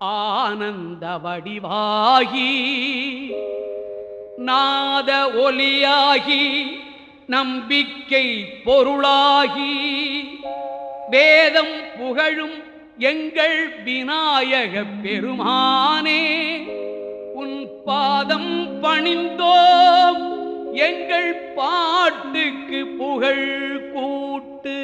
ஆனந்த வடிவாகி நாத ஒலியாகி நம்பிக்கை பொருளாகி வேதம் புகழும் எங்கள் விநாயக பெருமானே உன் பாதம் பணிந்தோம் எங்கள் பாட்டுக்கு புகழ் கூட்டு.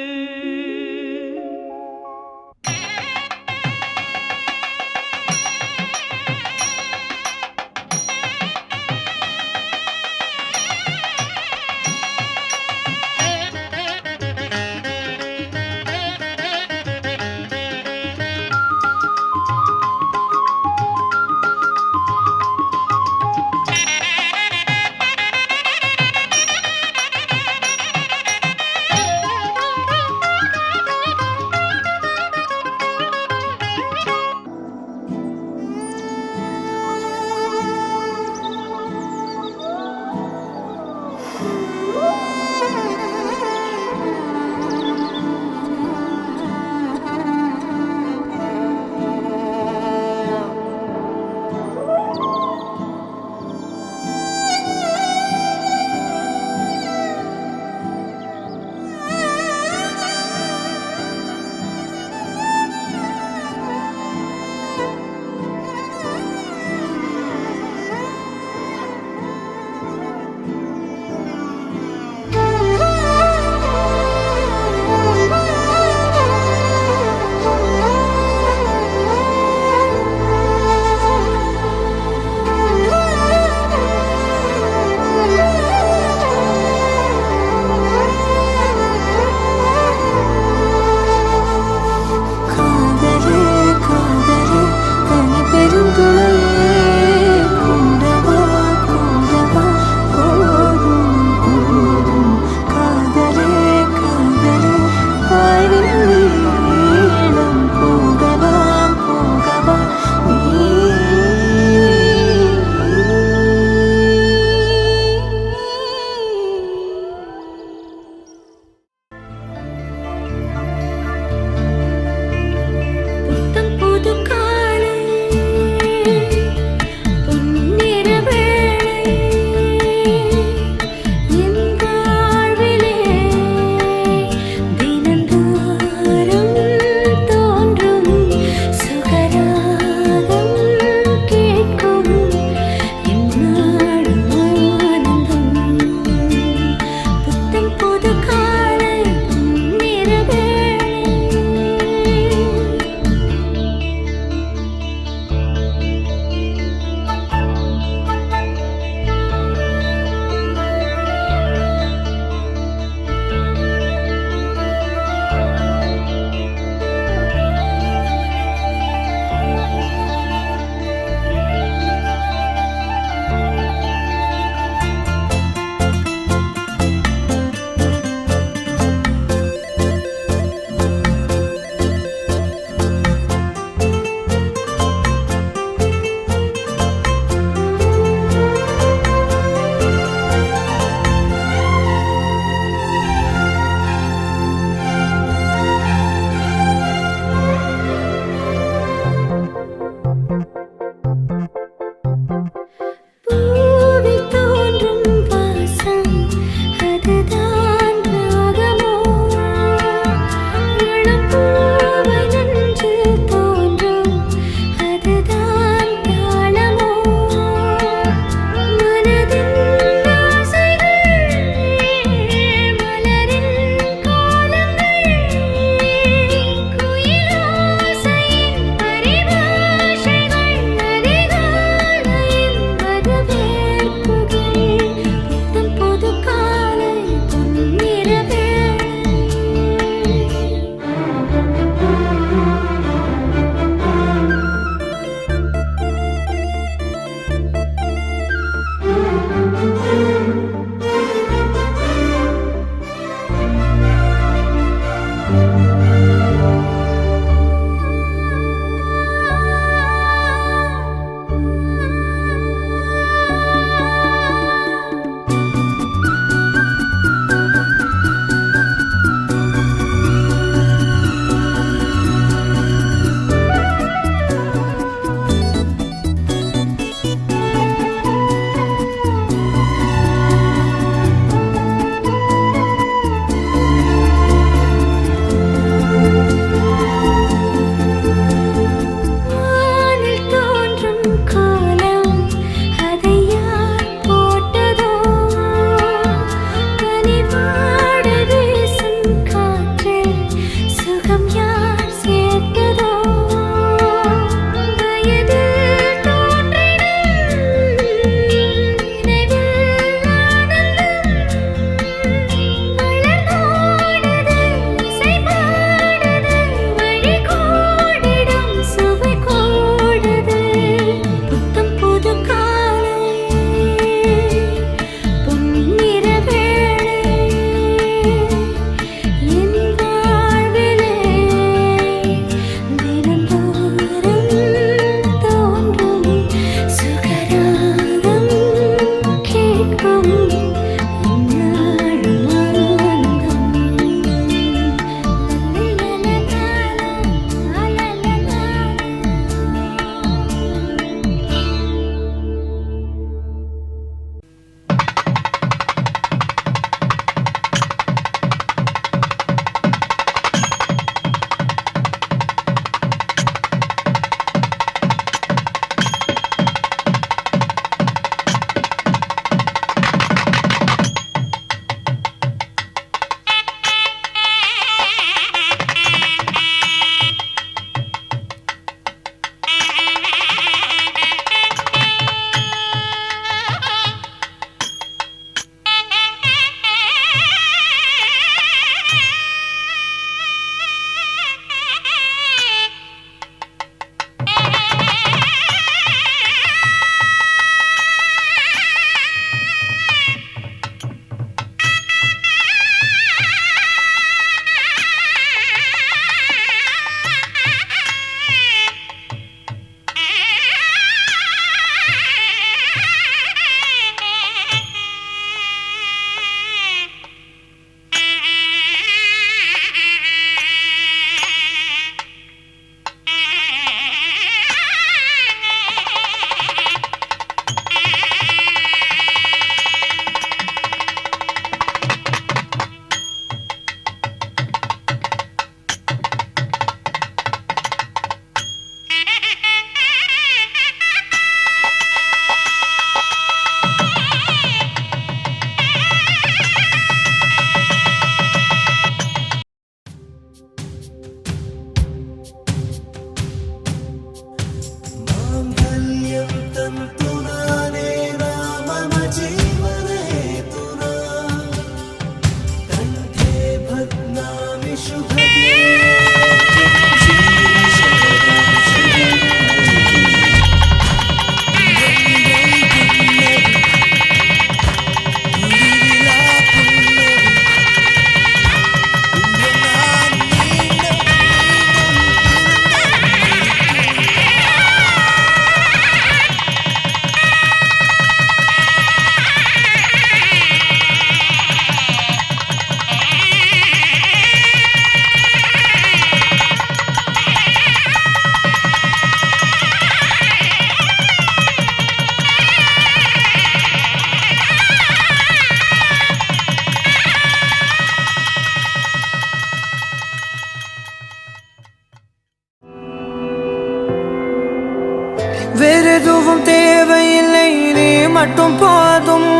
வேறெதுவும் தேவையில்லை, நீ மட்டும் போதும்.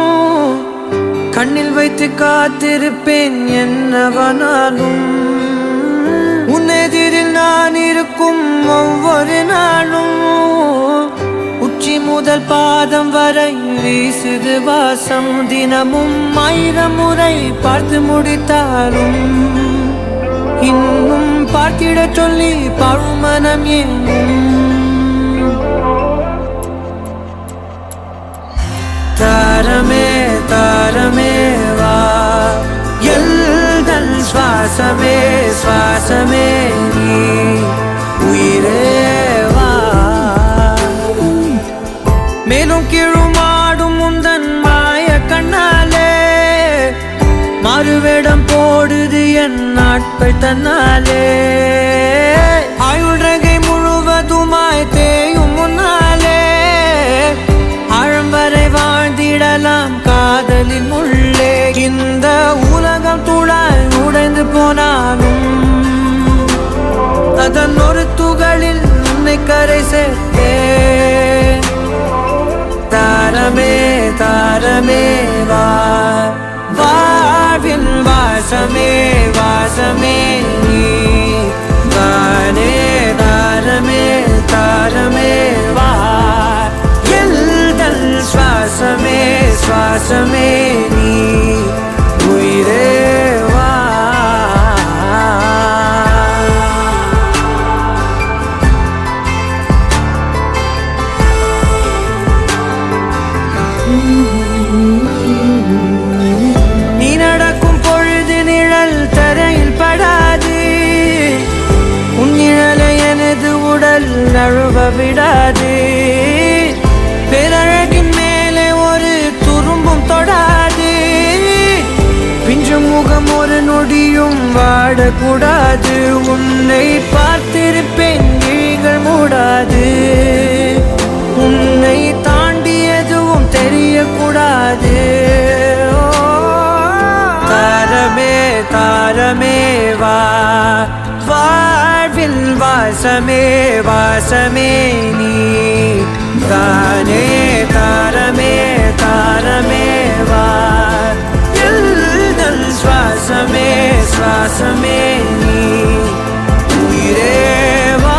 கண்ணில் வைத்து காத்திருப்பேன் என்னவனாலும். உன்னெதிரில் நான் இருக்கும் ஒவ்வொரு நாளும். உச்சி முதல் பாதம் வரை வீசுது வாசம். தினமும் 1000 முறை பார்த்து முடித்தாலும் இன்னும் பார்த்திட சொல்லி பழுமனம் ஏனும். தாரமே தாரமே வா, எல்தல் சுவாசமே சுவாசமே நீ, உயிரே வா. மேலும் கீழுமாடும் முந்தன் மாய கண்ணாலே மாறுவேடம் போடுது என் நாட்கள் தன்னாலே. ஆயுள் ரகை முழுவதுமாய் தேயும் முன்னாலே ஆழம் வரை வாழ்ந்திடலாம் காதலின் உள்ளே. இந்த உலகம் துளாய் உடைந்து போனாலும் அதன் ஒரு துகளில் உன்னை கரை சேர்த்தே. தாரமே தாரமே வா, வாழ்வின் வாசமே வாசமே நீ தானே. தாரமே தாரமே வா, எல்தல் சுவாசமே சுவாசமே நீ, உயிரே வா. நீ நடக்கும் பொழுது நிழல் தரையில் படாது. உன் நிழலை எனது உடல் நழுவ விடாது. பேரழகின் மேலே ஒரு துரும்பும் தொடாது. பிஞ்சு முகம் ஒரு நொடியும் வாடக்கூடாது. உன்னை பார்த்திருப்பேன் விழிகள் மூடாது. உன்னை தாண்டி எதுவும் தெரியக்கூடாது. தாரமே தாரமே வா, வாழ்வில் வாசமே வாசமே நீ தானே. தாரமே தாரமே வா, எல்தல் சுவாசமே சுவாசமே நீ, உயிரே வா.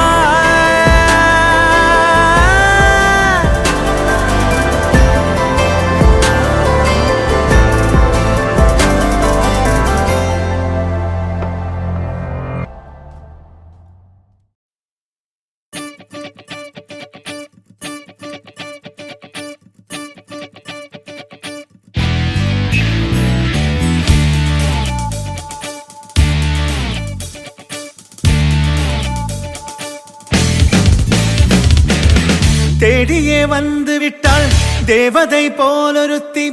தேடியே வந்து விட்டாள் தேவதை போலொருத்தி.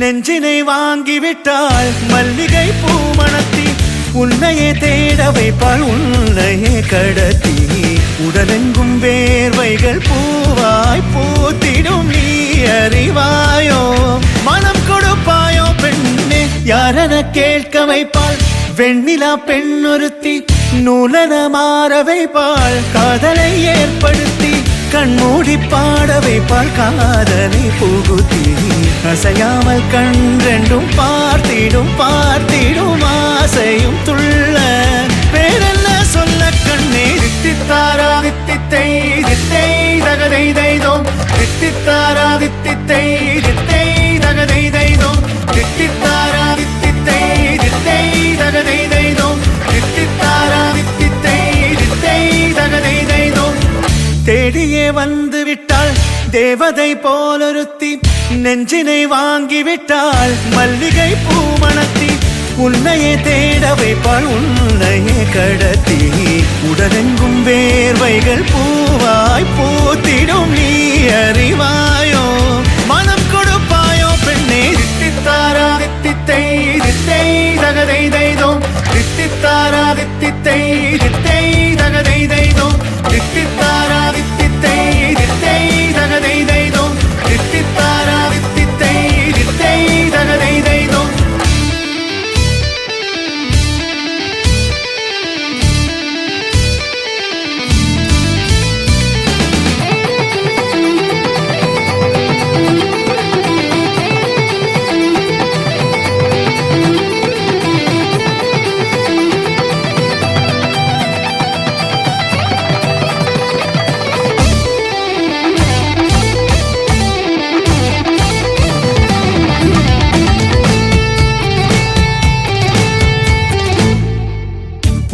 நெஞ்சினை வாங்கி விட்டாள் மல்லிகை பூமணத்தி. உன்னையே தேட வைப்பாள் உன்னையே கடத்தி. உடலெங்கும் வேர்வைகள் பூவாய் பூத்திடும் நீ அறிவாயோ. மனம் கொடுப்பாயோ பெண்ணே, யாரென கேட்க வைப்பாள் வெண்ணிலா பெண்ணொருத்தி. நூலன மாற வைப்பாள் காதலை ஏற்படுத்தி. கண்மூடி பாட வைப்பாள் காதலை புகுத்தி. அசையாமல் கண்ரெண்டும் பார்த்திடும் பார்த்திடும் ஆசையும் துள்ள. பேரென்ன சொல்ல கண்ணே, தித்தித்தாரா தித்தித்தை தித்தை தகதை தைதோம். தித்தித்தாரா தித்தித்தை தித்தை தகதை தைதோம் தித்தித்தாரா தித்தித்தை தித்தை தகதை தைதோம் தித்தித்தாரா தித்தித்தை தித்தை தகதை தைதோம் தேடியே வந்து விட்டாள் தேவதை போலொருத்தி நெஞ்சினை வாங்கிவிட்டாள் மல்லிகை பூமணத்தி உன்னையே தேட வைப்பாள் உன்னையே கடத்தி உடலெங்கும் வேர்வைகள் பூவாய் பூத்திடும் நீ அறிவாயோ மனம் கொடுப்பாயோ பெண்ணே தித்தித்தாரா தித்தித்தை தித்தை தகதை தைதோம் தித்தித்தாரா தித்தித்தை தித்தை தகதை தைதோம் தித்தித்தாரா தித்தித்தை தித்தை தகதை தைதோம் தித்தித்தாரா தித்தித்தை தித்தை தகதை தைதோம்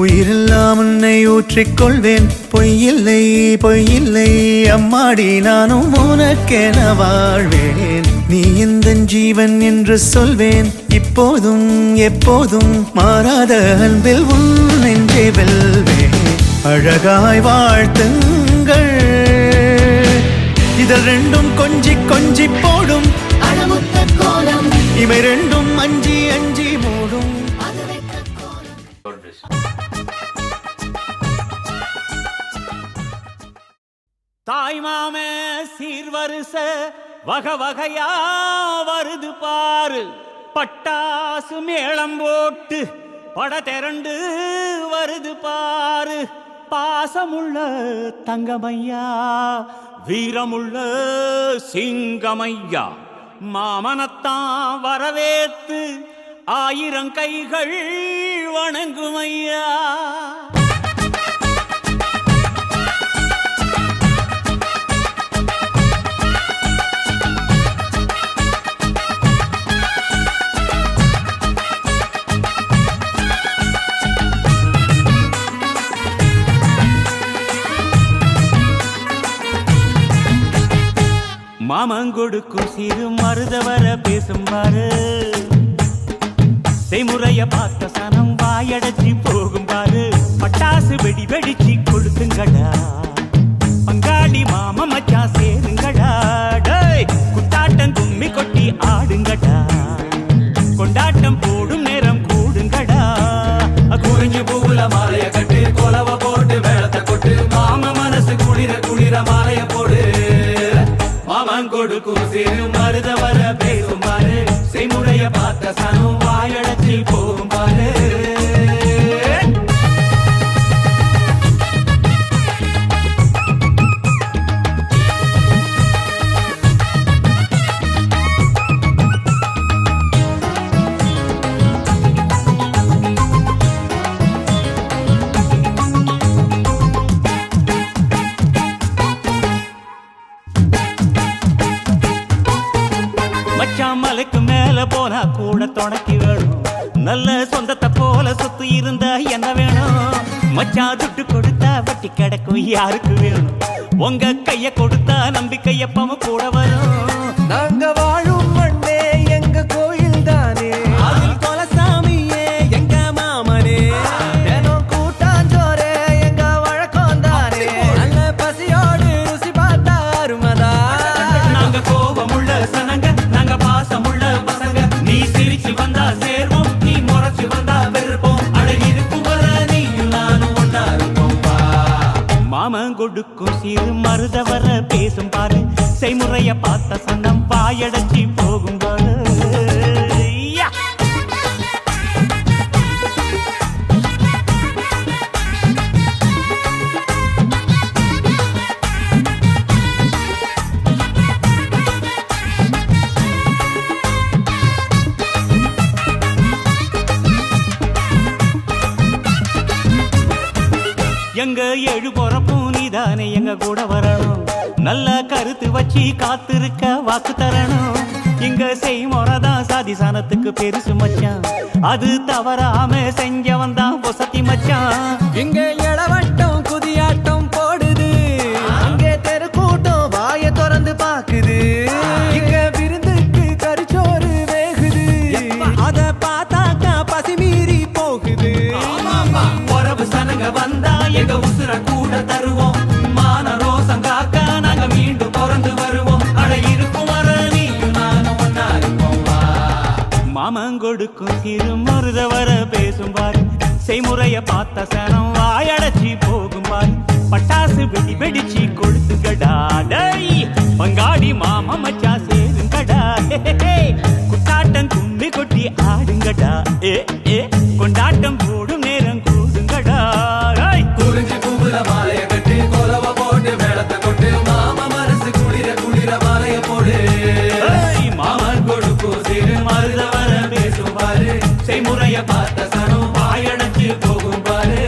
உயிரெல்லாம் உன்னை ஊற்றிக்கொள்வேன் பொய்யில்லை பொய்யில்லை அம்மாடி நானும் உனக்கென வாழ்வேன் நீ இந்த ஜீவன் என்று சொல்வேன் இப்போதும் எப்போதும் மாறாத அன்பில் உன் நெஞ்சை வெல்வேன் அழகாய் வாழ்த்துங்கள் இதழ் ரெண்டும் கொஞ்சி கொஞ்சி போடும் இவை ரெண்டும் அஞ்சி அஞ்சி மூடும் தாய்மாமே சீர்வரிச வகை வகையா வருது பாரு பட்டாசு மேளம் போட்டு பட திரண்டு வருது பாரு பாசமுள்ள தங்கமையா வீரமுள்ள சிங்கமையா மாமனத்தான் வரவேத்து ஆயிரம் கைகள் வணங்குமையா மாமங்கொடுக்கும் சிறு மருதவர பேசும் பாரு செய்முறைய பார்த்த சனம் வாயடைச்சி போகும் பாரு பட்டாசு வெடி வெடிச்சு கொடுத்துங்கடா பங்காளி மாம மச்சா சேருங்கடா டேய் குத்தாட்டம் கும்மி கொட்டி ஆடுங்கடா கொண்டாட்டம் போடும் நேரம் கூடுங்கடா குறிஞ்சு பூவுல மாலைய கட்டு கொலவ போட்டு வேளத்தை கொட்டு மாம மனசு குளிர குளிர மாலைய போடு மாமன் கொடுக்கும் சிறு மருத வர பேசும் பாரு செய்முறைய பார்த்த சனம் வாயடைச்சி போகும் பாரு மலைக்கு மேல போனா கூட துணைக்கு வேணும் நல்ல சொந்தத்தை போல சொத்து இருந்தா என்ன வேணும் மச்சான் துட்டு கொடுத்தா வட்டி கிடக்கும் யாருக்கு வேணும் உங்க கைய கொடுத்தா நம்பிக்கை எப்பவும் கூட வரும் நாங்க வாழும் மண்ணே எங்க கோயில் தானே அதில் கொலசாமியே எங்க மாமனே தினம் கூட்டாஞ்சோரே எங்க வழக்கம் தானே நல்ல பசியோடு ருசி பார்த்தா அருமதா நாங்க கோபமுள்ள சனங்க நாங்க பாசமுள்ள பசங்க நீ சிரிச்சு வந்தா சேர்வோம் நீ முறைச்சு வந்தா வெறுப்போம் அழகிருக்கும் வர நீயும் நானும் ஒன்னா இருப்போம் மாமன் கொடுக்கும் சிறு மருத வர பேசும் பாரு செய்முறைய பார்த்த சந்தம் வாயடைச்சி போகும் பாரு எங்க எழு பொறப்பும் நீ நீதானே எங்க கூட வரணும், நல்ல கருத்து வச்சு காத்திருக்க வாக்கு தரணும். இங்க செய்முறைதான் சாதி சாணத்துக்கு பெருசு மச்சான், அது தவறாம செஞ்சவன் தான் பொசத்தி மச்சான். இங்க எளவட்டம் குதியாட்டம் போடுது, அங்கே தெருக்கூட்டம் வாய திறந்து பாக்குது. இங்க விருந்துக்கு கரிச்சோறு வேகுது, அத பார்த்தாக்கா பசி மீறி போகுது. உறவு சனங்க வந்தா எங்க உசுர கூட தருவோம், மான ரோசம் காக்க நாங்க மீண்டும் பிறந்து வருவோம். அட இருக்கும் வர நீயும் நானும் ஒன்னா இருப்போம் வா. மாமன் கொடுக்கும் சிறு மருத வர பேசும் பாரு, செய்முறைய பார்த்த சனம் வாயடைச்சி போகும் பாரு. பட்டாசு வெடி வெடிச்சு கொளுத்துங்கடா டேய், பங்காளி மாமா மச்சா சேருங்கடா. குத்தாட்டம் கும்மி கொட்டி ஆடுங்கடா, ஏ கொண்டாட்டம் போடும் நேரம் கூடுங்கடா. குறிஞ்சி பூவுல மாலைய கட்டி கொலவ போட்டு மேளத்தை கொட்டு, மாமா மனசு குளிர குளிர மாலைய போடு. மாமன் கொடுக்கும் சிறு மருத வர பேசும் பாரு, செய்முறைய பார்த்த சனம் வாயடைச்சு போகும் பாரு.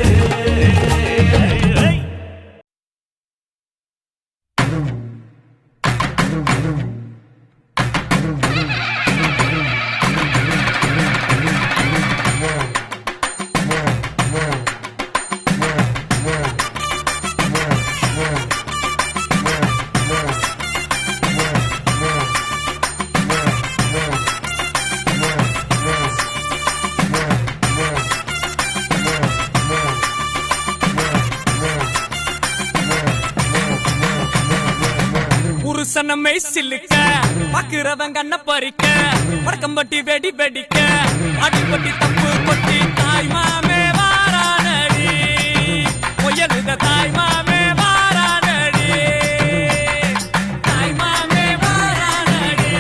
புருஷனமை சில்லுக்க பாக்குறவன் கண்ண பறிக்க, வடக்கம்பட்டி வெடி வெடிக்க, அடிப்பட்டி தப்பு கொட்டி தாய் மாமே வாரானடி, பொயலுத தாய் மாமே வாரானடி, தாய் மாமே வாரானடி,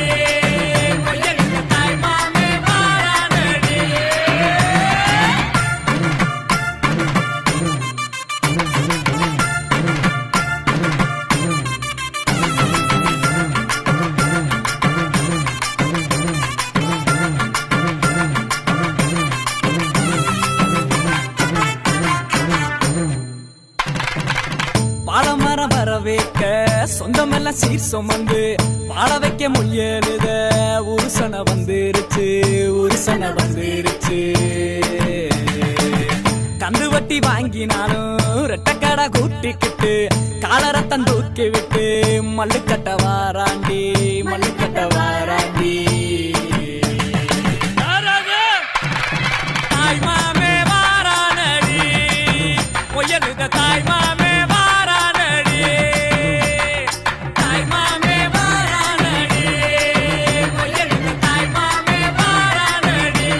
பொயலுத தாய் மாமே வாரானடி. பாலமரம் வர வைக்க சொந்தமெல்லாம் சீர் சுமந்து வாழ வைக்க முயலுத உருசன வந்துருச்சு, உருசன வந்துருச்சு. கந்து வட்டி வாங்கினாலும் ரெட்டக்கடை கூட்டிக்கிட்டு காலரத்தம் தூக்கி விட்டு மல்லுக்கட்ட வாராண்டி, மல்லுக்கட்ட வாராண்டி. தாய் மாமே வாரானடி, பொயலுத தாய் மாமே வாரானடி, தாய் மாமே வாரானடி, பொயலுத தாய் மாமே வாரானடி.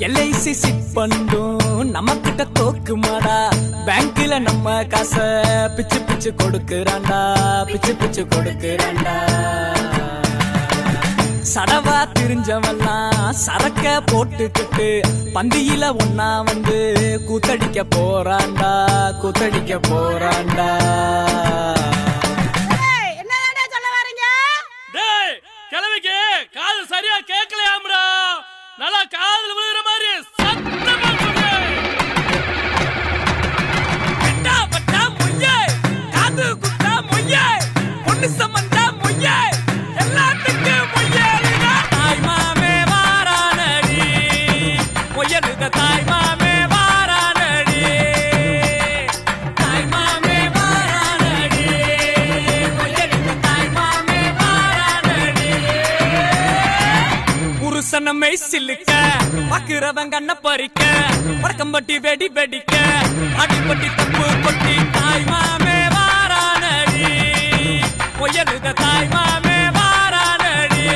எல்ஐசி சிட் பண்ணும் நம்ம கிட்ட தோக்கு மாடா, பேங்க்ல நம்ம காசை பிச்சு பிச்சு கொடுக்கறாண்டா, பிச்சு பிச்சு கொடுக்கறாண்டா. சடவா திரிஞ்சவெல்லாம் சரக்க போட்டுக்கிட்டு பந்தியில ஒன்னா வந்து கூத்தடிக்க போறாண்டா, கூத்தடிக்க போறாண்டா. கிழமைக்கு காது சரியா கேட்கலையாம்ரா, நல்லா காதல் விழுகிற மாதிரி சத்தமா சொல்லு. பெட்டா பட்டா மொய்யே, காது குத்தா மொய்யே, பொண்ணு சம்பந்தா மொய்யே, எல்லாத்துக்கும் மொய்யே. தாய் மாமே வாரானடி, பொய்யலுத தாய் மாமே வாரானடி, தாய் மாமே வாரானடி, பொய்யலுத தாய் மாமே வாரானடி. புருஷனமை சில்லுக்க பாக்குறவன் கண்ண பறிக்க, வடக்கம்பட்டி வெடி வெடிக்க, அடிப்பட்டி தப்பு கொட்டி தாய் மாமே வாரானடி, பொயலுத தாய் மாமே வாரானடி,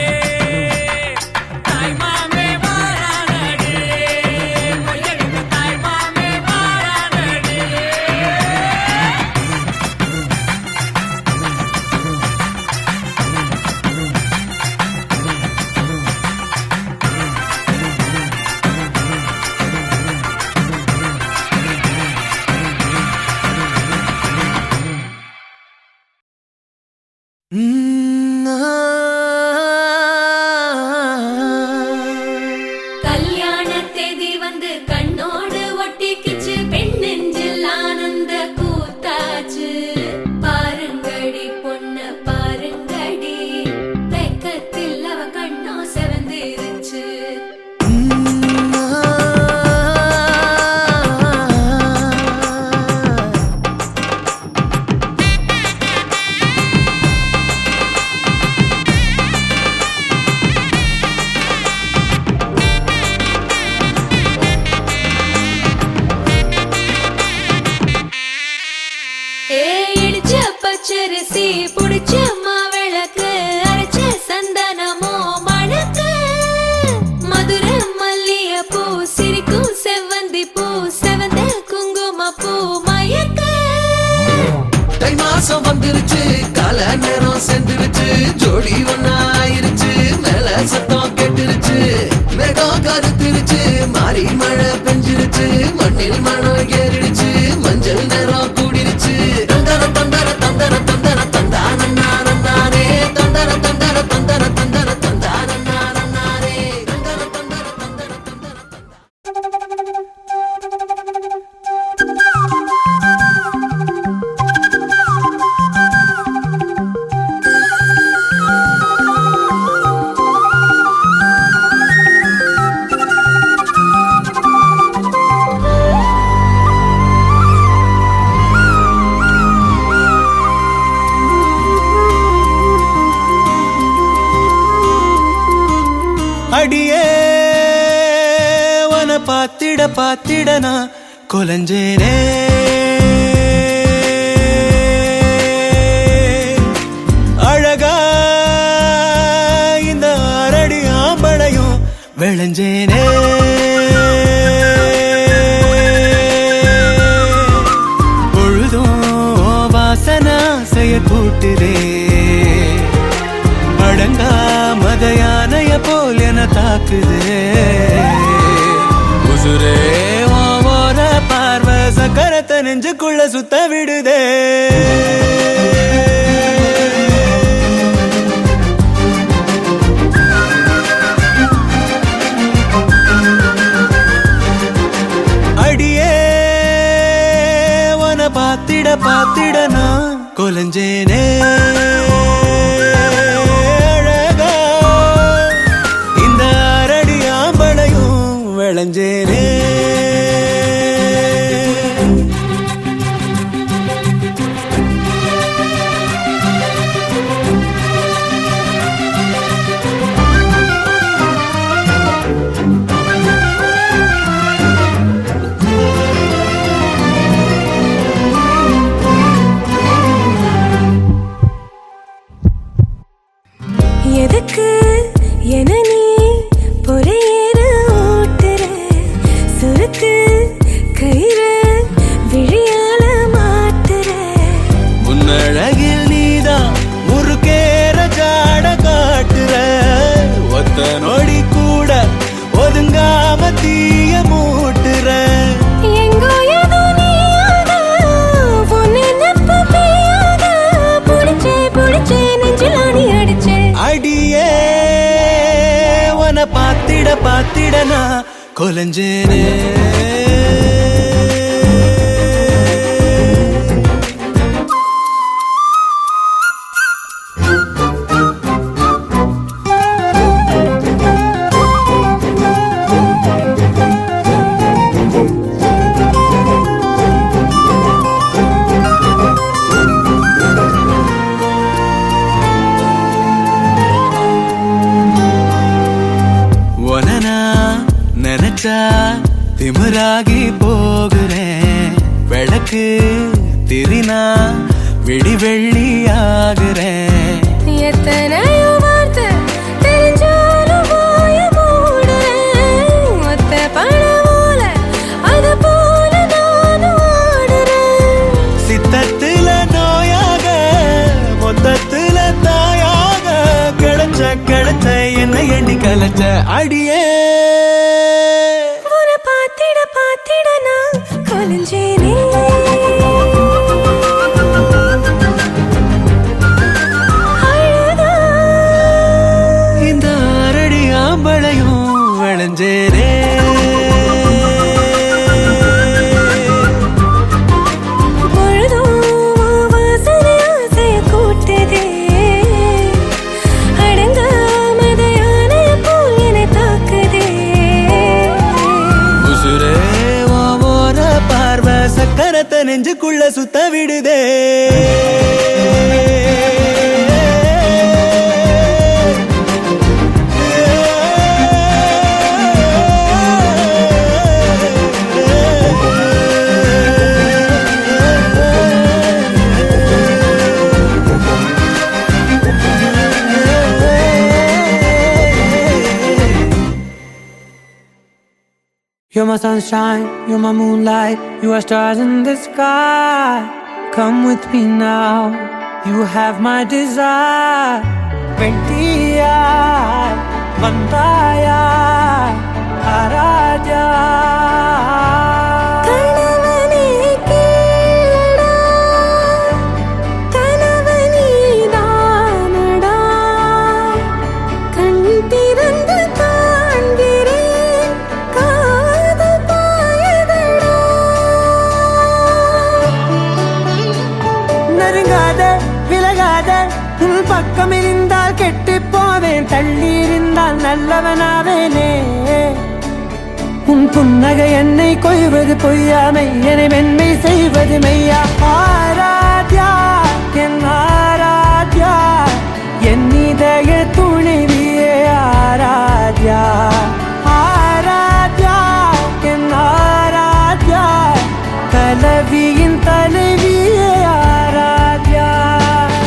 தாய் மாமே வாரானடி, பொயலுத தாய் மாமே வாரானடி. கல்யாண தேதி வந்து கண்ணோடு ஒட்டிக்கிச்சு பெண் நெஞ்சில் ஆனந்த கூத்தாச்சு பாருங்கடி பொண்ண பாருங்கடி வெக்கத்தில் அவ கண்ணோ செவந்திருச்சு இடிச்ச பச்சரிசி புடிச்ச மாவிளக்கு அரைச்ச சந்தனமோ மணக்கு மதுர மல்லிய பூ சிரிக்கும் செவ்வந்தி பூ செவந்த குங்கும பூ மயக்க தை மாசம் வந்துருச்சு கால நேரம் சென்றுருச்சு ஜோடி ஒன்னாயிருச்சு மேல சத்தம் கெட்டுருச்சு மேகம் கருத்துருச்சு மாறி மழை பெஞ்சிருச்சு மண்ணில் மணம் ஏறிடுச்சு மஞ்சள் நேரம் கூடிருச்சு தந்தர தந்தர தந்தர தந்தர தந்தானே தந்தர தந்தர தந்தர தந்தர தந்தானே தந்தர தந்தர தந்தர தந்தர அடியே வன பாத்திட பாத்திட நான் கொலஞ்சேனே அழகா இந்த அரடி ஆம்பளையும் விளைஞ்சேனே பொழுதும் வாசனா செய்ய கூட்டுதே அடங்கா மத யானைய போல் என தாக்குதே உசுரே ஓர பார்வை சக்கரத்தை நெஞ்சுக்குள்ள சுத்த விடுதே அடியே வன பாத்திட பாத்திட நான் கொலஞ்சேனே விளைஞ்சேனே எதுக்கு என நீ பொறையேற ஓட்டுற சுருக்கு கயிறு விழியால மாட்டுற முன்னழகில் நீதான் முறுக்கேற ஜாட காட்டுற ஒத்த நொடி கூட ஒதுங்காம தீய மூட்டுற எங்கோ ஏதோ நீயாக பொண்ணு நப்ப பேயாக புடிச்சே நெஞ்சில் ஆணி அடிச்சே அடியே வன பாத்திட பாத்திட நான் கொலஞ்சேனே நினைச்சா திமிராகி போகிறேன் விளக்கு திரினா விடி வெள்ளி ஆகுறேன் எத்தனையோ வார்த்தை தெரிஞ்சாலும் வாய மூடுறேன் ஒத்த பணமோல அது போல நானும் ஆடுறேன் சித்தத்துல நோயாக மொத்தத்துல தாயாக கிடைச்ச என்ன எண்ணி கலைச்ச அடியே பாத்திட நான் கொலஞ்சேனே மனத்தை நெஞ்சுக்குள்ள சுத்த விடுதே You're my sunshine, you're my moonlight, you are stars in the sky. Come with me now, you have my desire. Ventia, Vandaya, Araja. கணவனே கேளடா கணவனே தானடா கண் திறந்து காண்கிறேன் காதல் பாயதடா நெருங்காத விலகாத உன் பக்கம் இருந்தால் கெட்டு போவேன் தள்ளி இருந்தால் நல்லவனாவேனே உன் புன்னகை என்னை கொய்வது பொய்யாமை என்னை மென்மை செய்வது மெய்யா ஆராத்யா என் ஆராத்யா என் இதய துணைவியே ஆராத்யா ஆராத்யா என் ஆராத்யா கலவியின் தலைவியே ஆராத்யா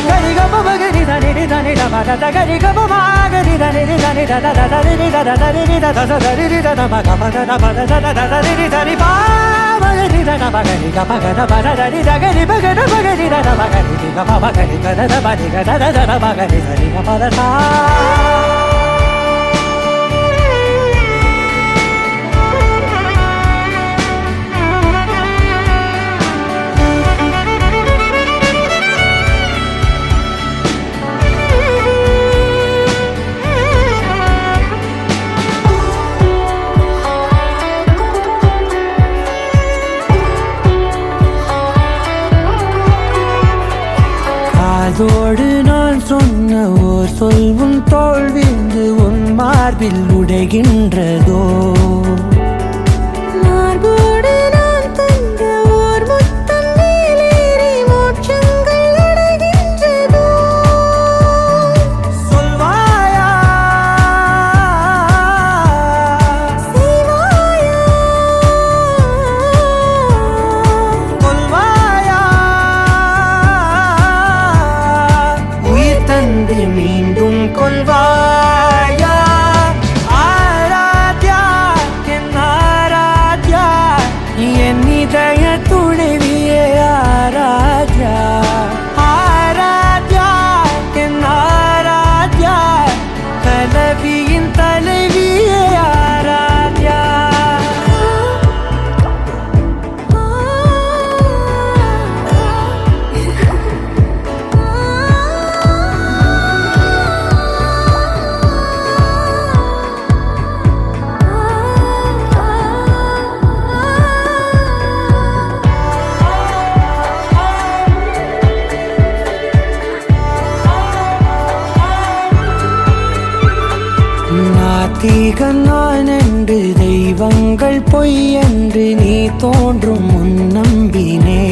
கரிகப மகரி தனி தனி டபத கரிகப மகரி தனி தனி தத தரி தத தரி தத தரி தத மகபத தபத தத தரி தரி பா மகரி தன மகரி கபகத பத தரி தகரி பகத மகரி தன மகரி கப மகரி கத பதி கத தத மகரி தரி கபத சா அதோடு நான் சொன்ன ஓர் சொல்வும் தோல்விந்து உன் மார்பில் உடைகின்றதோ மார்போடு நான் தந்த ஓர் முத்தம் மேலேறி மோட்சங்கள் அடைகின்றதோ சொல்வாயா செய்வாயா கொல்வாயா உயிர் தந்து மீண்டும் கொல்வாயா ஆராத்யா என் ஆராத்யா என் இதய துணைவியே ஆராத்யா ஆராத்யா என் ஆராத்யா கலவியின் தலைவியே ஆராத்யா நாத்திகன் நான் என்று தெய்வங்கள் பொய் என்று நீ தோன்றும் முன் நம்பினே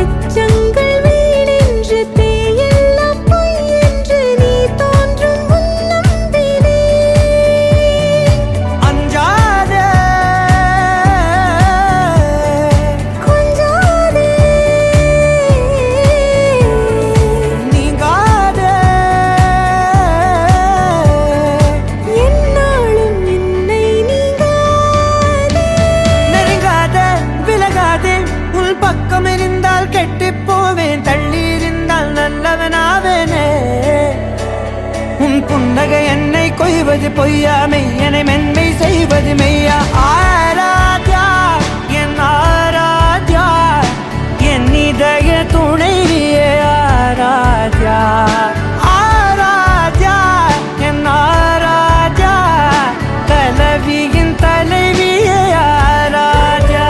அச்சங்கள் வீடென்று பேயெல்லாம் பொய் என்று நீ தோன்றும் முன் நம்பினே அஞ்சாதே கொஞ்சாதே நீங்காதே என்னாலும் என்னை நீங்காதே நெருங்காதே விலகாதே உன் பக்கம் இருந்தால் கெட்டுப் போவேன் தள்ளி இருந்தால் நல்லவனாவேனே உன் புன்னகை என்னை கொய்வது பொய்யாமை என்னை மென்மை செய்வது மெய்யா ஆராத்யா என் ஆராத்யா என் இதய துணைவியே ஆராத்யா ஆராத்யா என் ஆராத்யா கலவியின் தலைவியே ஆராத்யா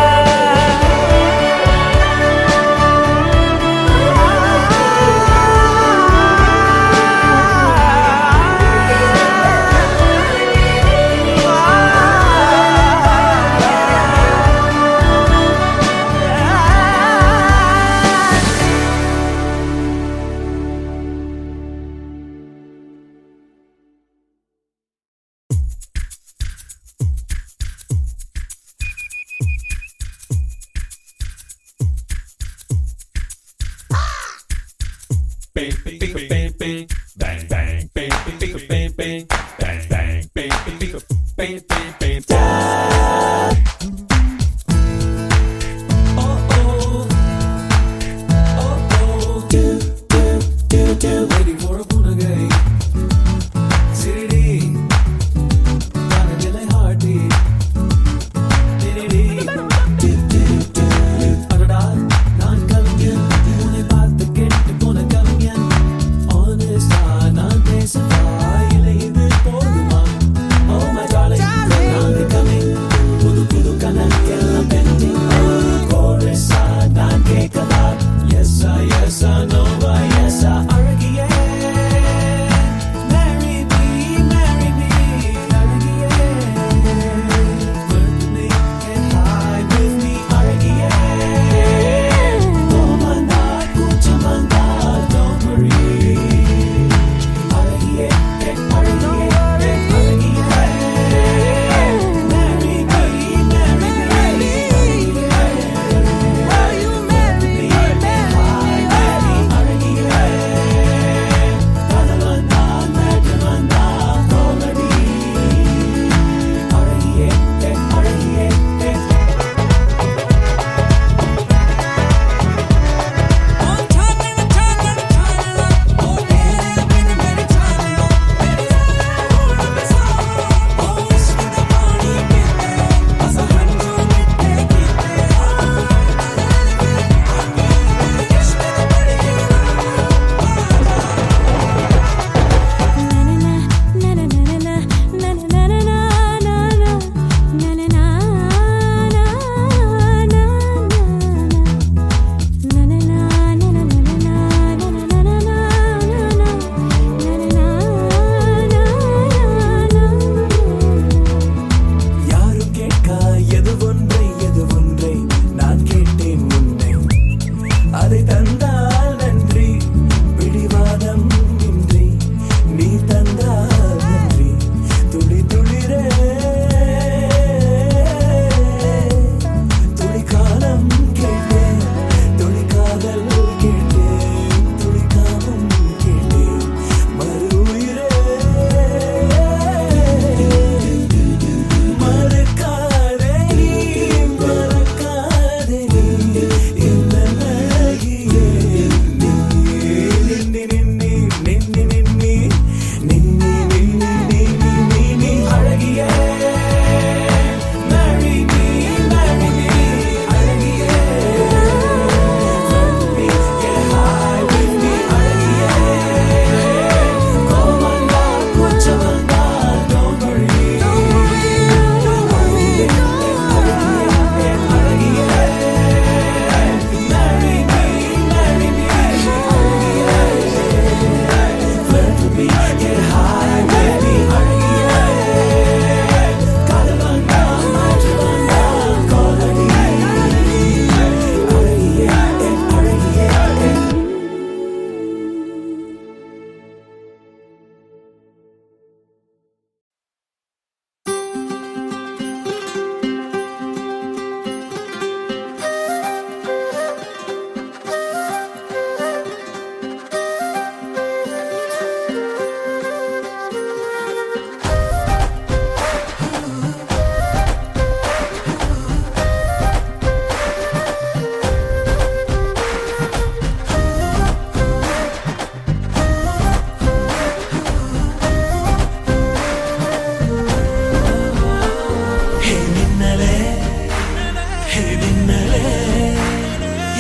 மின்னலே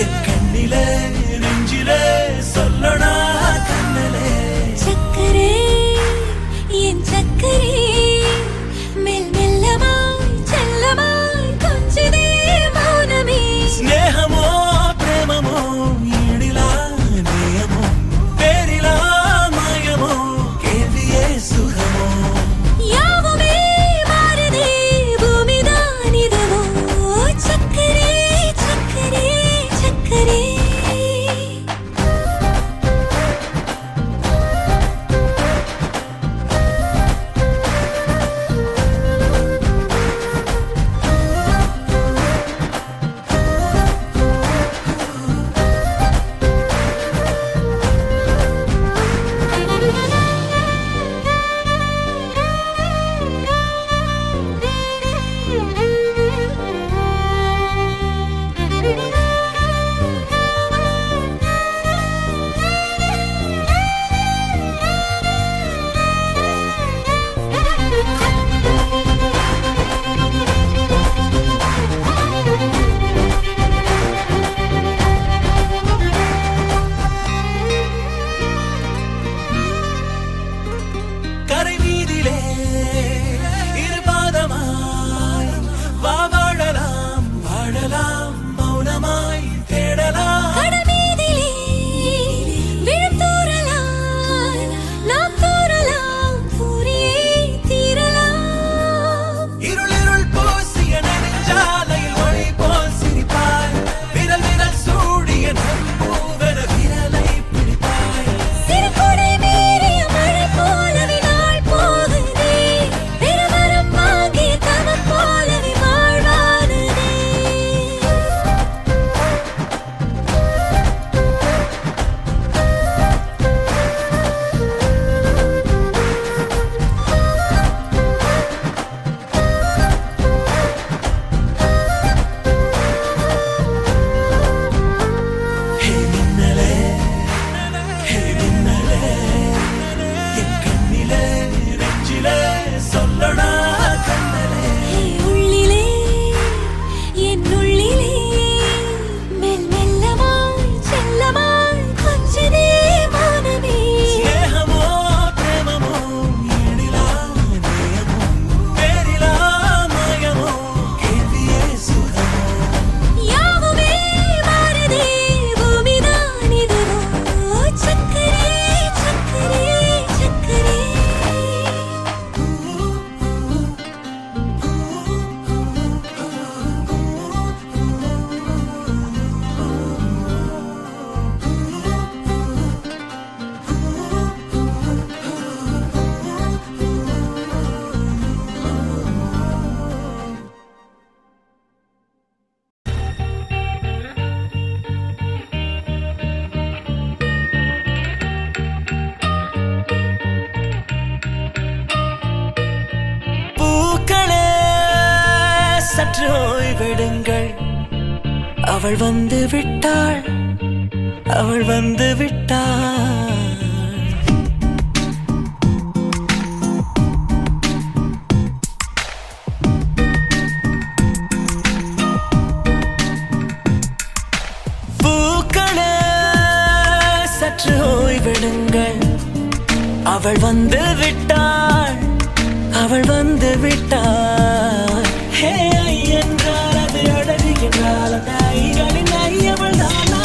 என் கண்ணிலே நெஞ்சிலே சொல்லடா கண்ணலே சக்கரே என் சக்கரே மெல் மெல்லமாய் செல்லமாய் கொஞ்சதே மௌனமே ஸ்நேகமோ பிரேமமோ ஈடிலா நேயமோ பேரிலா மாயமோ கேள்வியே சுகமோ யாவுமே மாறுதே பூமிதான் இதுவோ சக்கரே சக்கரே சக்கரே கரை மீதிலே இருபாதமாய் வா வாழலாம் வாழலாம் மௌனமாய் தேடலாம் கடமீதிலே விழும் தூறலாம் நாம் தூறலாம் பூரியே தீரலாம் இருளிருள் பூசிய நெடுஞ்சாலையில் ஒளி போல் சிரிப்பாய் விரல் விரல் சூடிய நம்பூவென விரலை பிடிப்பாய் சிறுகுடை மீறிய மழை போலவே நாள் போகுதே பெருமரம் வாங்கிய தவம் போலவே வாழ்வானதே ஹே மின்னலே ஹே மின்னலே என் கண்ணிலே நெஞ்சிலே சொல்லடா கண்ணலே உள்ளிலே என் உள்ளிலே மெல் மெல்லமாய் செல்லமாய் கொஞ்சதே மௌனமே ஸ்நேகமோ பிரேமமோ ஈடிலா நேயமோ பேரிலா மாயமோ கேள்வியே சுகமோ யாவுமே மாறுதே பூமிதான் இதுவோ சக்கரே சக்கரே சக்கரே பூக்களே சற்று ஓய்வெடுங்கள் அவள் வந்து விட்டாள் அவள் வந்து விட்டாள் பூக்களே சற்று ஓய்வெடுங்கள் அவள் வந்து விட்டாள் அவள் வந்து விட்டாள் ஹே ஐ என்றால் அது அழகு என்றால் அந்த ஐகளின் ஐயவள் தானா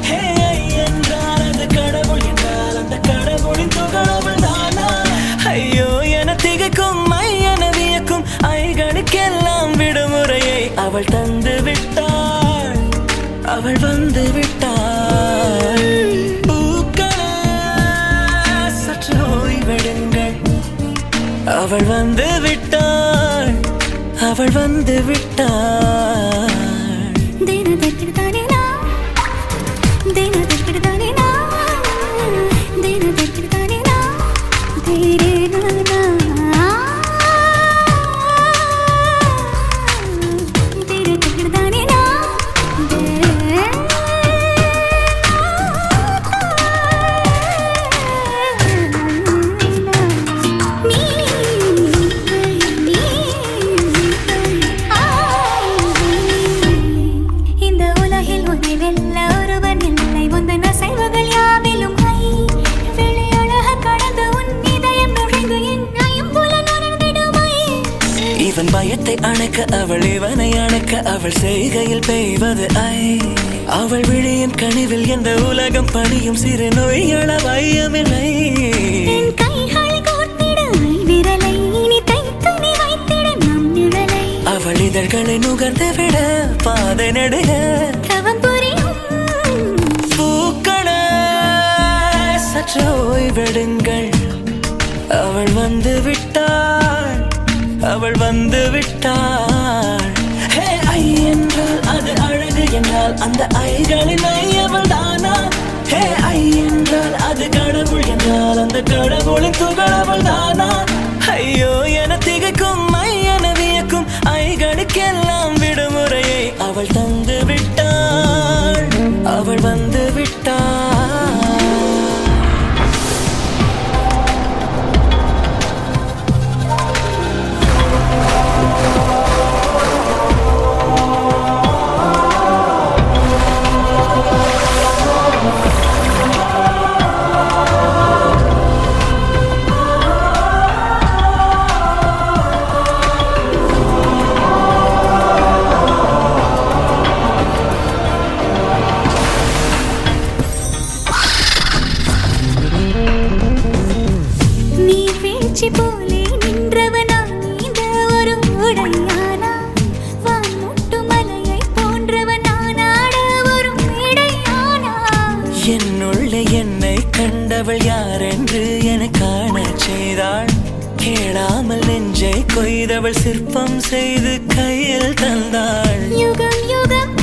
ஹே ஐ என்றால் அது கடவுள் என்றால் அந்த கடவுளின் துகளவள் தானா ஐயோ என திகைக்கும் ஐ என வியக்கும் ஐகளுக்கெல்லாம் விடுமுறையை அவள் தந்து விட்டாள் அவள் வந்து விட்டாள் பூக்களே சற்று ஓய்வெடுங்கள் அவள் வந்து விட்டாள் அவள் வந்து விட்டாள் தேன தெக்கிடுதானே நான் தேன தெக்கிடுதானே நான் தேன தெக்கிடுதானே நான் தேரே நானா தேன தெக்கிடுதானே நான் தேரே நீ வெல்ல ஒருவன் இல்லை உந்தன் அசைவுகள் யாவிலும் கை வெளியழக கடந்து உன் இதயம் நுழைந்து என் ஐம்புலன் உணர்ந்திடுமை இவன் பயத்தை அணைக்க அவள் இவனை அணைக்க அவள் செய்கையில் பெய்வது ஐ அவள் விழியின் கனிவில் எந்த உலகம் பணியும் சிறு நோய்கள வையமில்லை என் கைகள் கோர்த்திட விரலை இனி தைத்து நீ வைத்திட நம் நிழலை அவள் இதழ்களை நுகர்ந்து விட பாதை நடுக தவம் புரியும் பூக்கள சற்று ஓய்வெடுங்கள் அவள் வந்து விட்டாள் அவள் வந்து விட்டாள் ஹே ஐ என்றால் அது அழகு என்றால் அந்த ஐகளின் ஐ அவள் தானா ஹே ஐ என்றால் அது கடவுள் என்றால் அந்த கடவுளின் துகள் அவள் தானா ஐயோ என திகைக்கும் ஐ என வியக்கும் ஐகளுக்கெல்லாம் விடுமுறையை அவள் தந்து விட்டாள் அவள் வந்து விட்டாள் போலே நின்றவனா இந்த ஒரு உடையானா வான்முட்டு மலையை போன்றவனானாட ஒரு மேடையானா என்னுள்ளே என்னை கண்டவள் யார் என்று என காண செய்தாள் கேளாமல் நெஞ்சை கொய்தவள் சிற்பம் செய்து கையில் தந்தாள் யுகம் யுகம்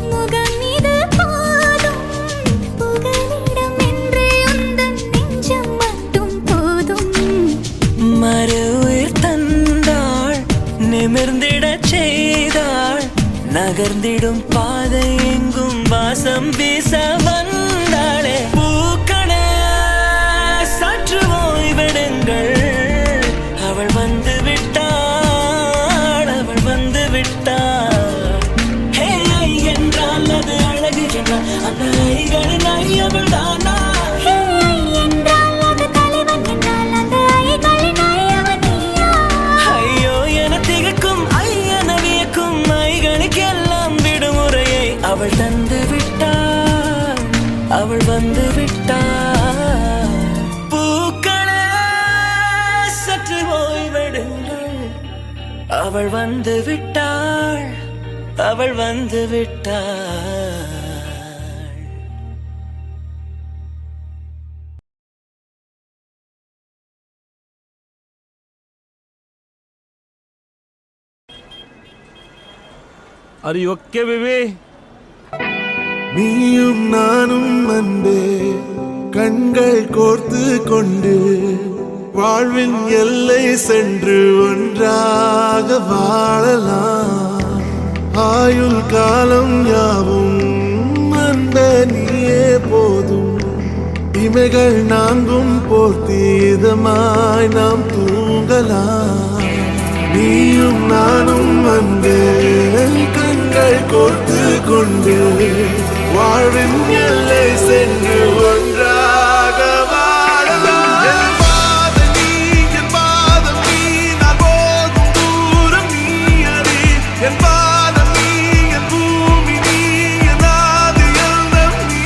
முகம் இது போதும் புகலிடம் என்று உந்தன் நெஞ்சம் மட்டும் போதும் மறு உயிர் தந்தாள் நிமிர்ந்திடச் செய்தாள் நகர்ந்திடும் பாதை எங்கும் வாசம் வீச வந்தாளே பூக்களே சற்று ஓய்வெடுங்கள் அவள் வந்து விட்டாள் அவள் வந்து விட்டாள் ஹே ஐ என்றால் அது அழகு என்றால் அந்த ஐகளின் ஐ அவள் தானா என்றால் அது தலைவன் என்றால் அந்த ஐகளின் ஐயவனியா ஐயோ என திகைக்கும் ஐ என வியக்கும் ஐகளுக்கெல்லாம் விடுமுறையை அவள் தந்து விட்டாள் அவள் வந்து விட்டாள் பூக்களே சற்று ஓய்வெடுங்கள் அவள் வந்து விட்டாள் அவள் வந்து விட்டாள் Are you okay, baby? நீயும் நானும் அன்பே கண்கள் கோர்த்து கொண்டு வாழ்வின் எல்லை சென்று ஒன்றாக வாழலாம் ஆயுள் காலம் யாவும் அன்பே நீயே போதும் இமைகள் நான்கும் போர்த்தி இதமாய் நாம் தூங்கலாம் நீயும் நானும் அன்பே கண்கள் கோர்த்து கொண்டு வாழ்வின் எல்லை சென்று ஒன்றாக வாழலாம் என் பாதம் நீ நான் போகும் தூரம் நீ அறி என் பாதம் நீ என் பூமி நீ என் ஆதி எல்லாம் நீ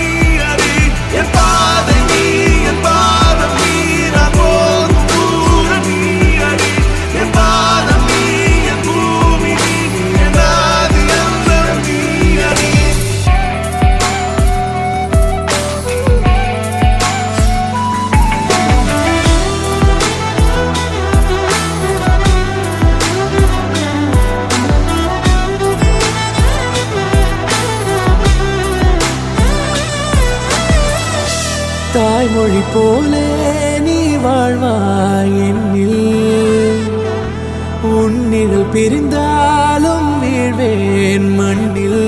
அறி என் பாதை நீ என் பாதம் நீ நான் போகும் தூரம் நீ அறி என் பாதம் நீ என் பூமி நீ என் ஆதி எல்லாம் நீ அறி தாய்மொழி போலே நீ வாழ்வாய் என்னில் உன்னில் பிரிந்தாலும் வீழ்வேன் மண்ணில்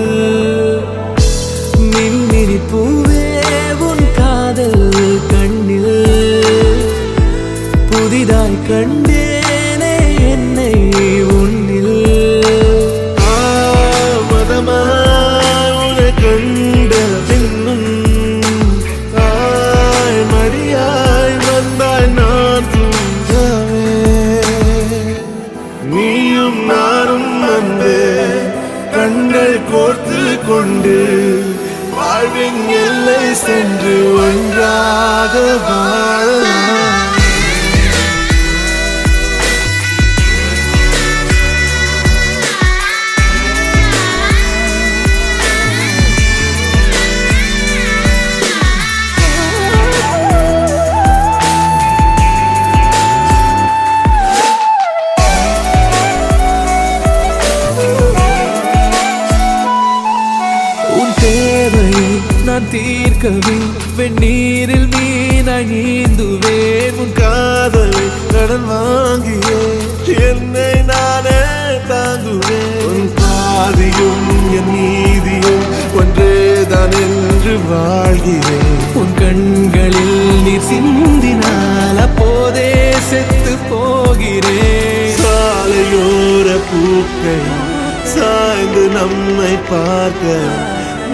மின்மினி பூவே உன் காதல் கண்ணில் புதிதாய் கண்டேனே என்னை உன்னில் மதமாய் கண்ட பின்னும் தாய் மடியாய் வந்தாய் நான் தூங்கவே. நீயும் நானும் வந்து கண்கள் கோர்த்து கொண்டு வாழ்வின் எல்லை சென்று ஒன்றாக வாழலாம். நான் தீர்க்கவே வெந்நீரில் மீனாய் நீந்துவேன். உன் காதலை கடன் வாங்கியே என்னை நானே தாங்குவேன். உன் பாதியும் என் நீதியும் ஒன்றேதான் என்று வாழ்கிறேன். உன் கண்களில் நீர் சிந்தினால் அப்போதே செத்து போகிறேன். சாலையோர பூக்கள் சாய்ந்து நம்மை பார்க்க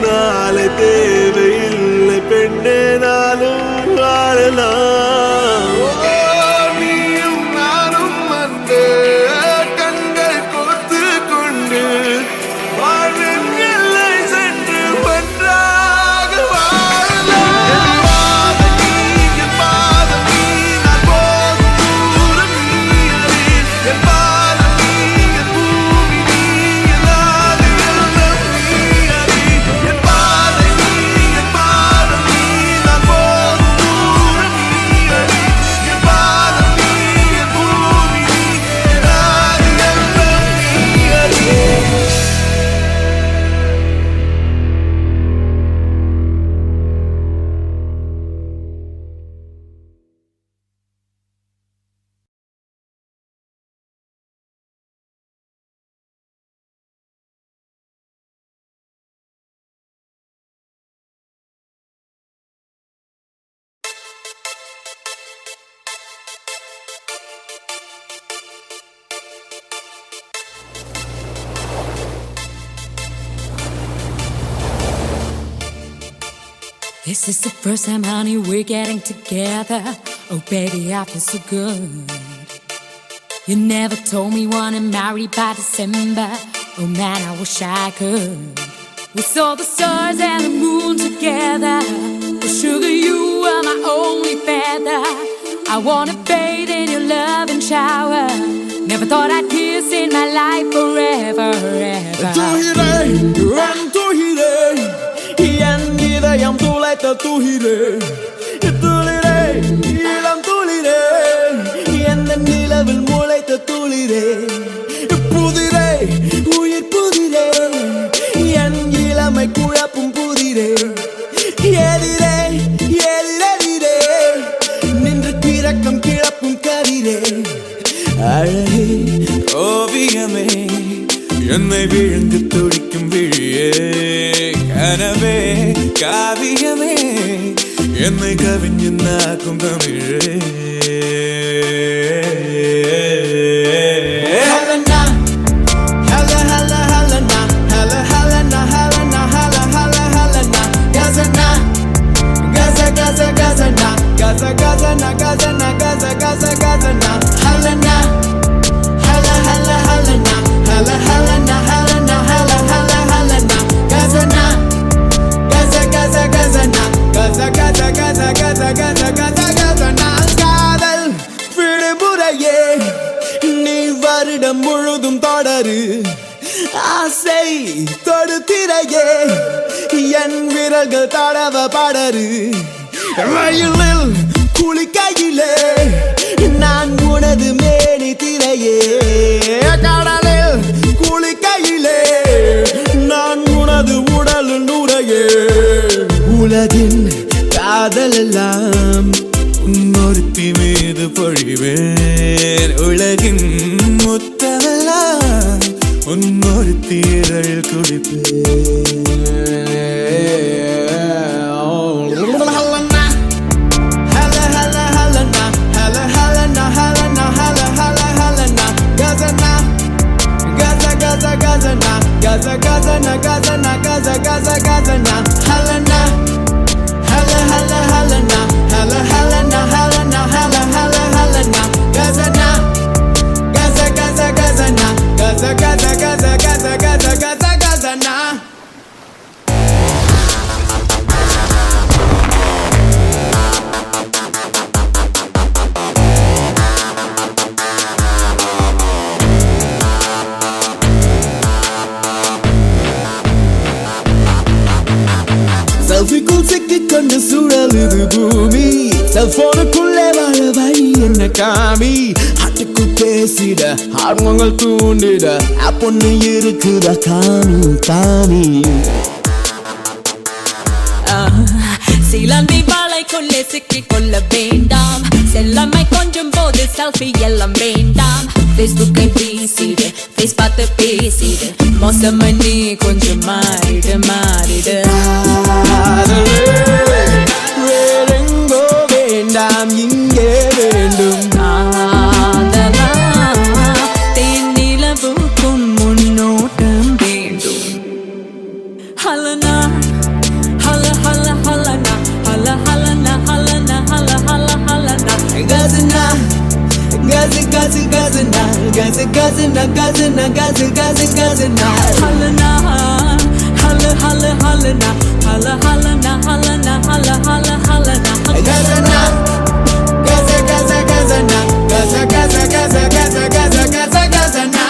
நாளை தேவையில்லை பெண்ணே, நாளும் வாழலாம். நீயும் நானும் வந்து கண்கள் கோர்த்து கொண்டு வாழ்வின் எல்லை சென்று ஒன்றாக வாழலாம். என் பாதம் நீ, நான் போகும் தூரம் நீ அறி. என் பாதம் நீ, என் பூமி நீ, என் ஆதி எல்லாம் நீ அறி. என் பாதை நீ, என் பாதம் நீ, நான் போகும் தூரம் நீ அறி. என் பாதம் நீ, என் பூமி நீ, என் ஆதி எல்லாம் நீ அறி. This is the first time, honey, we're getting together. Oh, baby, I feel so good. You never told me you wanna marry by December. Oh, man, I wish I could. We saw the stars and the moon together. Oh, sugar, you are my only feather. I wanna bathe in your love and shower. Never thought I'd kiss in my life forever, ever. இதயம் துளைத்த துகிரே துளிரே இளம் துளிரே எந்த நிலவில் முளைத்த துளிரே புதிரே உயிர் புதிரே என் இளமை குழப்பும் புதிரே எதிரே எதிரெதிரே நின்று கிறக்கம் கிளப்பும் கதிரே அழகே ஓவியமே என்னை விழுந்து துடிக்கும் விழியே கனவே காவியமே என்னை கவிஞ நாக்கும் தமிழே Gaza, Gaza, na Gaza, na Gaza, Gaza, Gaza, na Helena, Hella, Hella, Helena, Hella, Helena, Helena, Hella, Hella, Helena, Gaza, na Gaza, Gaza, Gaza, na Gaza, Gaza, Gaza, Gaza, Gaza, Gaza, Gaza, na காதல் விடுமுறையே நீ வருடம் முழுதும் தொடரு ஆசை தொடுத்திரையே என் விரல்கள் தடவ படரு ரயிலில் குளிக்கையிலே நான் உனது மேனி திரையே கடலில் குளிக்கையிலே நான் உனது உடல் நுரையே உலகின் காதலெல்லாம் உன்னொருத்தி மீது பொழிவேன் உலகின் முத்தமெல்லாம் உன்னொருத்தி இதழில் குடிப்பேன் Gaza, Gaza, Gaza, na, Gaza, na, Gaza, Gaza, Gaza, na. Helena, Hella, Hella, Helena, Hella, Helena, Helena, Hella, Hella, Helena. Gaza, na, Gaza, Gaza, Gaza, na. Gaza, Gaza, Gaza, Gaza, Gaza, Gaza, Gaza, na. செல்ஃபிக்குள் சிக்கிக்கொண்டு சுழலுது பூமி செல்போனுக்குள்ளே வாழ வழி என்ன காமி ஹாட்டுக்குள் பேசிட ஹார்மோன்கள் தூண்டிட app ஒன்று இருக்குதா காமி காமி சிலந்தி வாழைக்குள்ளே சிக்கிக் கொள்ள வேண்டாம் செல்லம்மை கொஞ்சம் போது செல்ஃபி எல்லாம் வேண்டாம் ஃபேஸ்புக்கை பேசிடு ஃபேஸ் பார்த்து பேசிடு மோசம் பண்ணி கொஞ்சம் மாறிடு மாறிடு வேறெங்கோ வேண்டாம் இங்கே வேண்டும் தேனிலவுக்கும் முன்னோட்டம் வேண்டும் ஹலனா ஹல ஹல ஹலனா ஹல ஹலனா ஹலனா ஹல ஹல ஹலனா Gazana, Gaza, Gaza, Gazana, Gaza, Gazana, Gazana, Gaza, Gaza, Gazana. ஹலனா ஹல ஹல ஹலனா ஹல ஹலனா ஹலனா ஹல ஹல ஹலனா Gazana, Gaza, Gaza, Gazana, Gaza, Gaza, Gaza, Gaza, Gaza, Gaza, Gazana.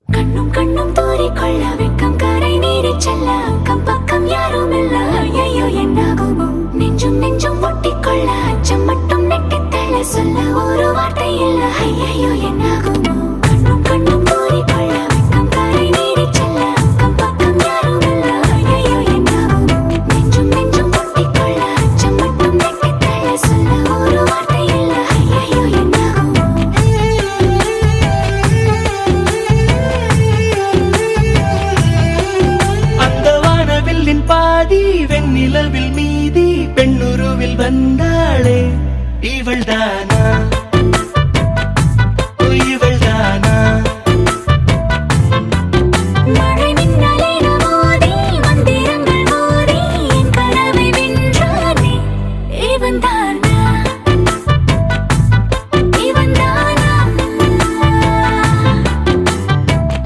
கண்ணும் கண்ணும் தூரிக்கொள்ள வெக்கம் கரை நீரி செல்ல அக்கம் பக்கம் யாரும் இல்ல ஐயோ என்னாகுமோ நெஞ்சும் நெஞ்சும் ஒட்டிக்கொள்ள அச்சம் மட்டும் நெட்டித்தள்ள சொல்ல ஒரு வார்த்தை இல்ல ஐயோ என்னாகுமோ கண்ணும் கண்ணும் தூரிக்கொள்ள வெக்கம் கரை நீரி செல்ல அக்கம் பக்கம் யாரும் இல்ல ஐயோ என்னாகுமோ நெஞ்சும் நெஞ்சும் ஒட்டிக்கொள்ள அச்சம் மட்டும் நெட்டித்தள்ள சொல்ல ஒரு வார்த்தை இல்ல ஐயோ என்னாகுமோ அந்த வானவில்லின் பாதி வெண்ணிலவில் மீதி பெண்ணுருவில் வந்தாளே இவள்தானா இவள்தானா மழை மின்னலின மோதி மந்திரங்கள் மோதி என் கனவை வென்றானே இவன்தானா இவன்தானா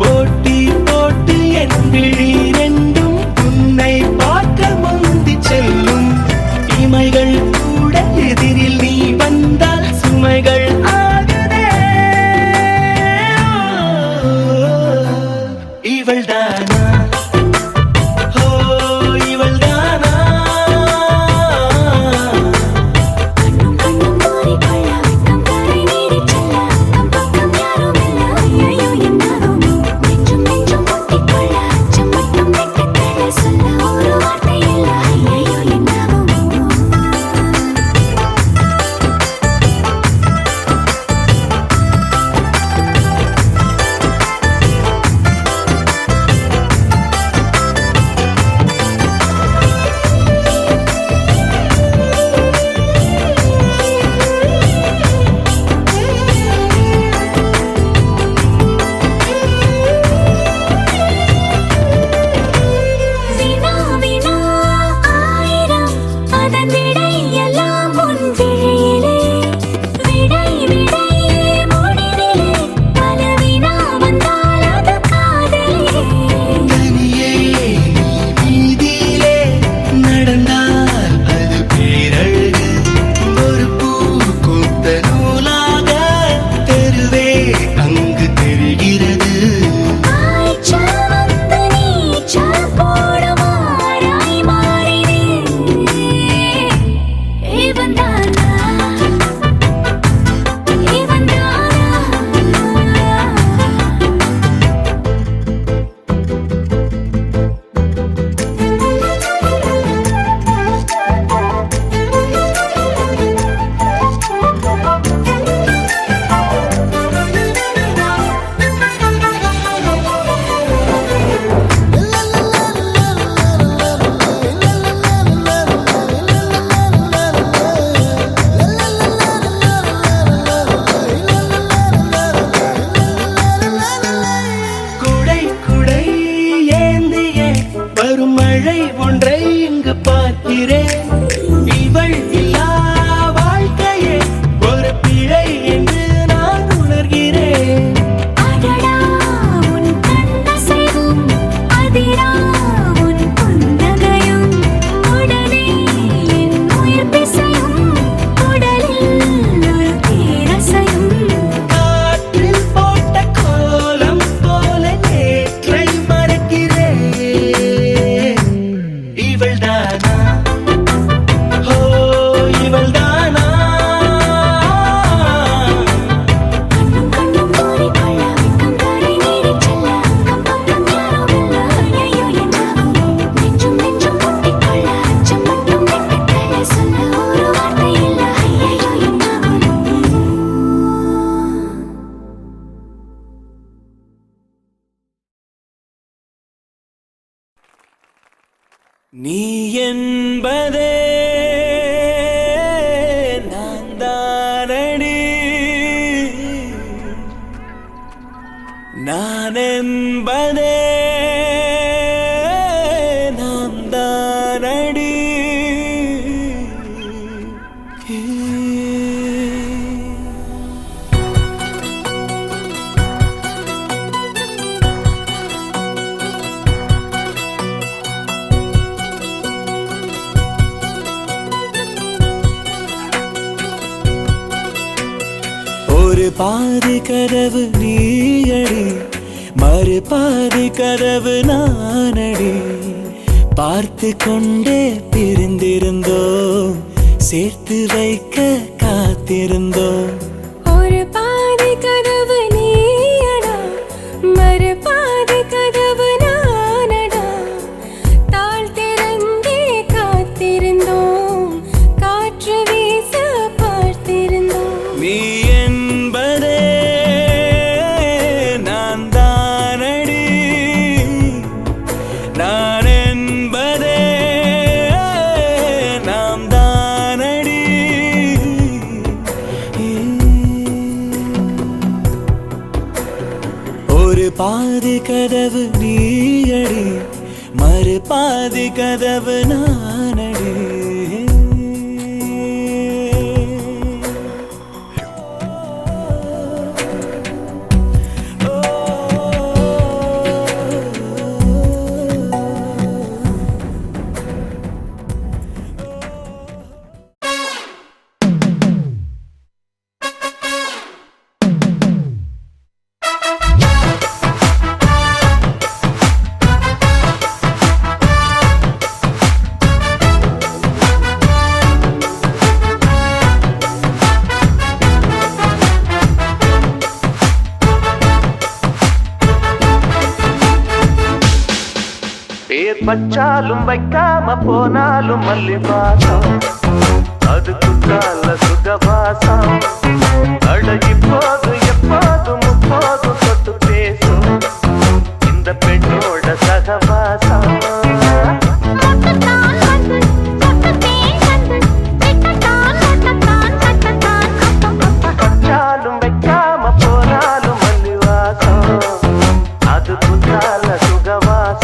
போட்டி போட்டு என் விழி ரெண்டும் உன்னை பார்க்க முந்தி செல்லும் இமைகள் கூட எதிரில் நீ வந்தால் சுமைகள் ஆகுதே இவள்தானா ஓ இவள்தானா கண்ணும் கண்ணும் தூரிக்கொள்ள வெக்கம் கரை நீரி செல்ல அக்கம் பக்கம் யாரும் இல்ல ஐயோ என்னாகுமோ நெஞ்சும் நெஞ்சும் ஒட்டிக்கொள்ள அச்சம் மட்டும் நெட்டித்தள்ள சொல்ல ஒரு வார்த்தை இல்ல ஐயோ என்னாகுமோ பிழை ஒன்றை இங்கு பார்க்கிறேன். இவள் இல்லா வாழ்க்கையே ஒரு பிழை என்று நான் உணர்கிறேன். அடடா உன் கண்ணசைவும் அதிரா உன் புன்னகையும் உடனே என் உயிர் பிசையும் உடலில் ஒரு பேரசையும் காற்றில் போட்ட கோலம் போல நேற்றை மறக்கிறேன். இவள்தானா ஓ இவள்தானா கண்ணும் கண்ணும் தோறிக்கொள்ள வெட்கம் கரை நீறிச் செல்ல அக்கம் பக்கம் யாரும் இல்ல ஐயையோ என்னாகுமோ நெஞ்சும் நெஞ்சும் ஒட்டிக்கொள்ள அச்சம் மட்டும் வெட்கத்தலை சொல்ல ஒரு வார்த்தை இல்ல ஐயையோ என்னாகுமோ நீ என்பதே நான் தானடி, நான் என்பதே நாம் தானடி. ஒரு பாதி கதவு நீயடி, மறு பாதி கதவு நானடி. பார்த்து கொண்டே பிரிந்திருந்தோம், சேர்த்து வைக்க காத்திருந்தோம். ஒரு பாதி கதவு நீயடா மறு பாதி கதவு நானடா தாழ் திறந்தே காத்திருந்தோம் காற்று வீச பார்த்திருந்தோம் நீ என்பதே நான் தானடி, நான் என்பதே நாம் தானடி. ஒரு பாதி கதவு நீயடி, மறு பாதி கதவு நானடி. பேர் வச்சாலும் வைக்காம போனாலும் மல்லி வாசம், அது குத்தால சுகவாசம். அழகி போது எப்போதும் முப்போதும் தொட்டு பேசும் இந்த பெண்ணோட சகவாசம். வச்சாலும் வைக்காம போனாலும் மல்லி வாசம், அது குத்தால சுகவாசம்.